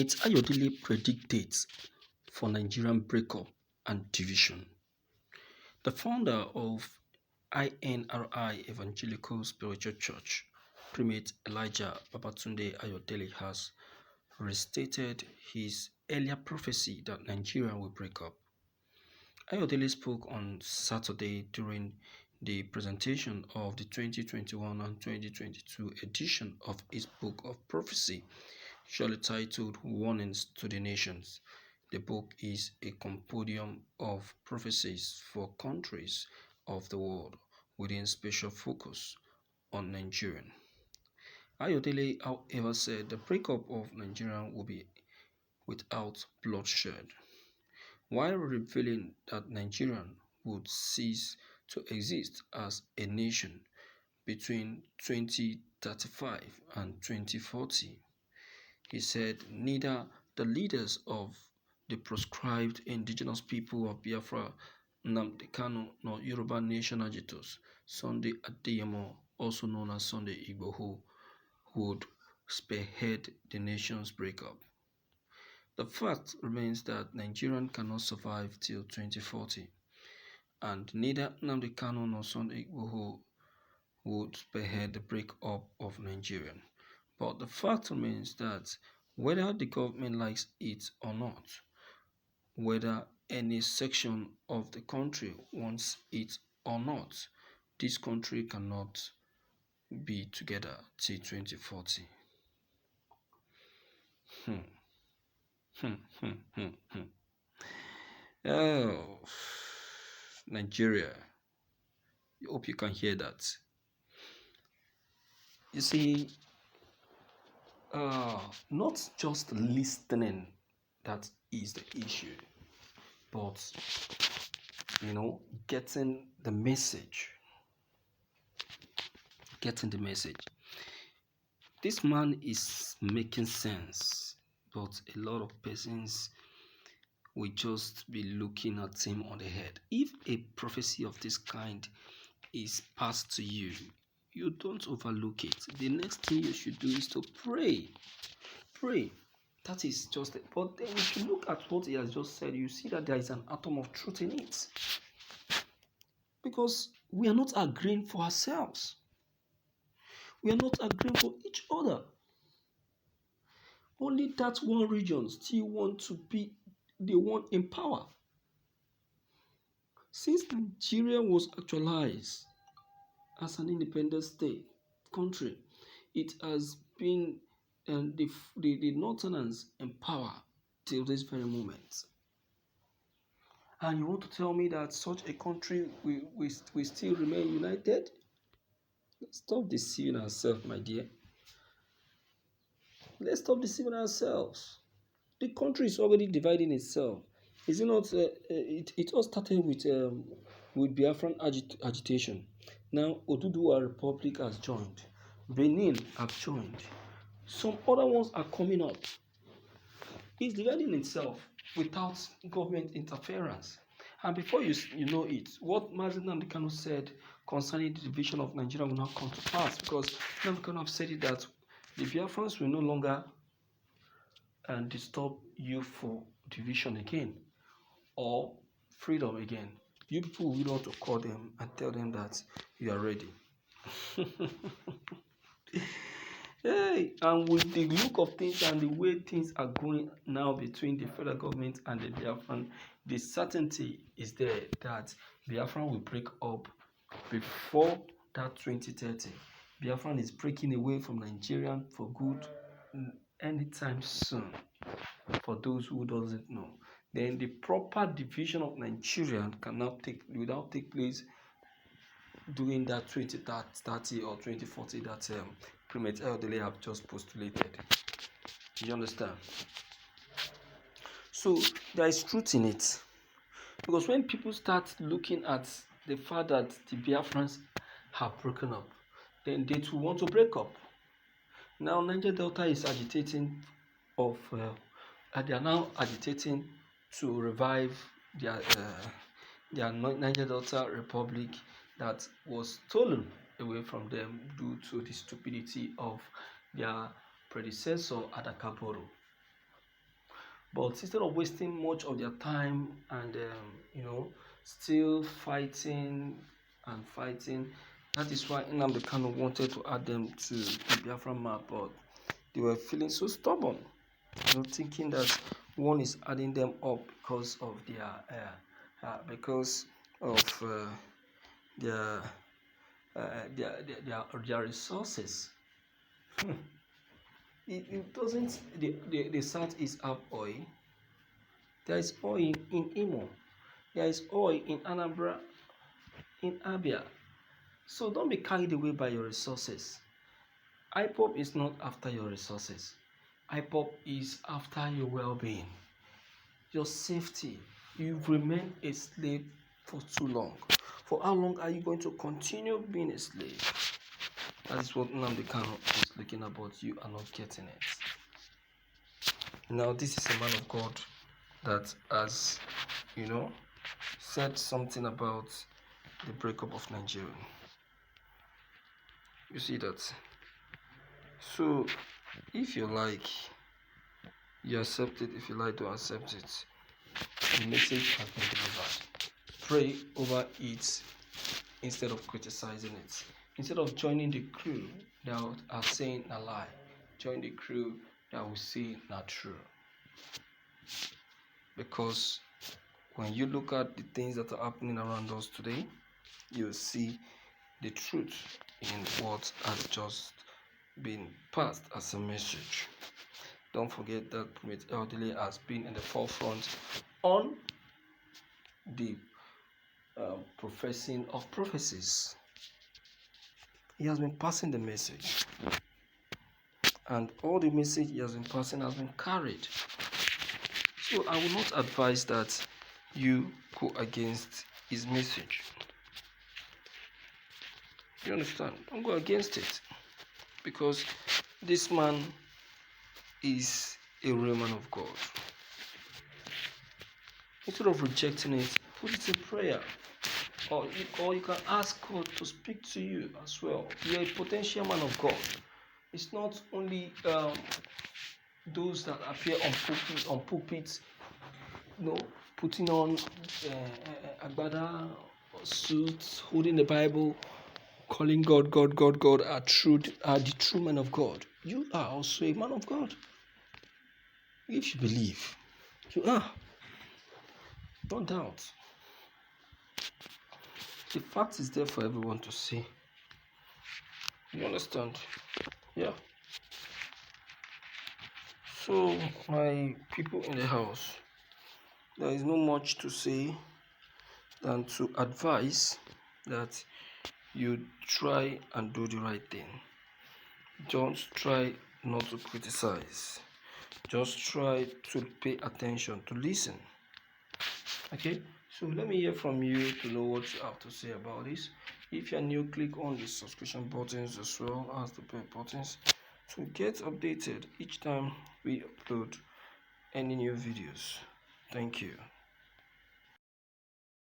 Primate Ayodele predict dates for Nigerian breakup and division. The founder of INRI Evangelical Spiritual Church, Primate Elijah Babatunde Ayodele, has restated his earlier prophecy that Nigeria will break up. Ayodele spoke on Saturday during the presentation of the 2021 and 2022 edition of his book of prophecy, usually titled Warnings to the Nations. The book is a compendium of prophecies for countries of the world with special focus on Nigeria. Ayodele, however, said the breakup of Nigeria will be without bloodshed, while revealing that Nigeria would cease to exist as a nation between 2035 and 2040. He said neither the leaders of the proscribed indigenous people of Biafra, Nnamdi Kanu, nor Yoruba nation agitators, Sunday Adeyemo, also known as Sunday Igboho, would spearhead the nation's breakup. The fact remains that Nigeria cannot survive till 2040, and neither Nnamdi Kanu nor Sunday Igboho would spearhead the breakup of Nigeria. But the fact remains that whether the government likes it or not, whether any section of the country wants it or not, this country cannot be together till 2040. Oh, Nigeria. I hope you can hear that. You see, not just listening that is the issue, but getting the message. This man is making sense, but a lot of persons will just be looking at him on the head. If a prophecy of this kind is passed to you, you don't overlook it. The next thing you should do is to pray. That is just it. But then if you look at what he has just said, you see that there is an atom of truth in it. Because we are not agreeing for ourselves. We are not agreeing for each other. Only that one region still want to be the one in power. Since Nigeria was actualized as an independent country, it has been the Northerners in power till this very moment. And you want to tell me that such a country will still remain united? Stop deceiving ourselves, my dear. Let's stop deceiving ourselves. The country is already dividing itself. Is it not? It all started with Biafran agitation. Now Oduduwa Republic has joined. Benin have joined. Some other ones are coming up. It's dividing itself without government interference. And before you know it, what Mazi Nnamdi Kanu said concerning the division of Nigeria will not come to pass, because Nnamdi Kanu have said it that the Biafrans will no longer disturb you for division again or freedom again. You people will want to call them and tell them that you are ready. Hey, and with the look of things and the way things are going now between the federal government and the Biafran, the certainty is there that Biafran will break up before that 2030. Biafran is breaking away from Nigeria for good anytime soon. For those who doesn't know, then the proper division of Nigeria cannot take place during that 2030 or 2040 that Primate Ayodele have just postulated. Do you understand? So there is truth in it, because when people start looking at the fact that the Biafrans have broken up, then they too want to break up. Now Niger Delta is agitating they are now agitating to revive their Niger Delta Republic that was stolen away from them due to the stupidity of their predecessor Adakaboro. But instead of wasting much of their time and still fighting and fighting, that is why Nnamdi Kanu wanted to add them to the Biafra map, but they were feeling so stubborn, thinking that one is adding them up because of their their resources. It doesn't. The Southeast have oil. There is oil in Imo. There is oil in Anambra, in Abia. So don't be carried away by your resources. IPOP is not after your resources. IPOP is after your well-being, your safety. You've remained a slave for too long. For how long are you going to continue being a slave? That is what Nnamdi Kanu is looking at, but you are not getting it. Now, this is a man of God that has, said something about the breakup of Nigeria. You see that? So, if you like, you accept it. If you like, don't accept it. The message has been delivered. Pray over it instead of criticizing it. Instead of joining the crew that are saying a lie, join the crew that will say not true. Because when you look at the things that are happening around us today, you'll see the truth in what has just been passed as a message. Don't forget that Primate Ayodele has been in the forefront on the professing of prophecies. He has been passing the message, and all the message he has been passing has been carried. So I will not advise that you go against his message. You understand? Don't go against it, because this man is a real man of God. Instead of rejecting it, put it in prayer. Or you can ask God to speak to you as well. You're a potential man of God. It's not only those that appear on pulpits, putting on agbada suits, holding the Bible, calling God, are the true men of God. You are also a man of God. If you believe, you are. Don't doubt. The fact is there for everyone to see. You understand? Yeah. So, my people in the house, there is not much to say than to advise that you try and do the right thing. Don't try not to criticize. Just try to pay attention, to listen. Okay? So let me hear from you to know what you have to say about this. If you're new, click on the subscription buttons as well as the bell buttons to get updated each time we upload any new videos. Thank you.